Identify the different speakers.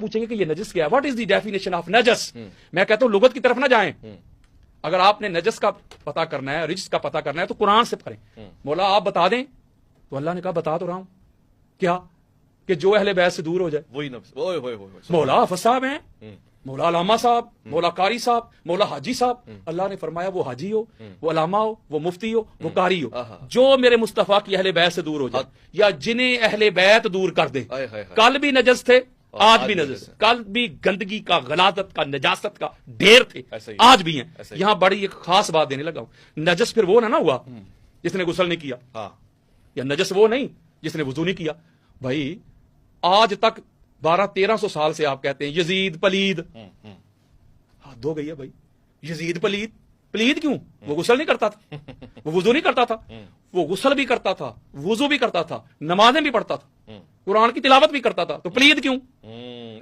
Speaker 1: پوچھیں گے کہ یہ نجس کیا ہے، what is the definition of نجس؟ میں کہتا ہوں لغت کی طرف نہ جائیں. اگر آپ نے نجس کا پتا کرنا ہے، رجس کا پتا کرنا ہے تو قرآن سے پڑھیں. مولا آپ بتا دیں، تو اللہ نے کہا بتا تو رہا ہوں. کیا؟ کہ جو اہل بیت سے دور ہو جائے.
Speaker 2: وہی نفس.
Speaker 1: مولا حافظ صاحب ہیں، مولا علامہ صاحب، مولا قاری صاحب، مولا حاجی صاحب. اللہ نے فرمایا وہ حاجی ہو، وہ علامہ ہو، وہ مفتی ہو، وہ قاری ہو، جو میرے مصطفیٰ کی اہل بیت سے دور ہو جائے یا جنہیں اہل بیت دور کر دے. کل بھی نجس تھے، آج بھی نجس، کل بھی گندگی کا، غلاظت کا، نجاست کا ڈھیر تھے، آج بھی ہیں. یہاں بڑی ایک خاص بات دینے لگا ہوں. نجس پھر وہ نہ ہوا جس نے غسل نہیں کیا، یا نجس وہ نہیں جس نے وضو نہیں کیا. بھائی آج تک 1200-1300 سال سے آپ کہتے ہیں یزید پلید. حد ہو گئی ہے بھائی. یزید پلید، پلید کیوں؟ وہ غسل نہیں کرتا تھا، وہ وضو نہیں کرتا تھا. وہ غسل بھی کرتا تھا، وضو بھی کرتا تھا، نمازیں بھی پڑھتا تھا، قرآن کی تلاوت بھی کرتا تھا، تو پلید کیوں؟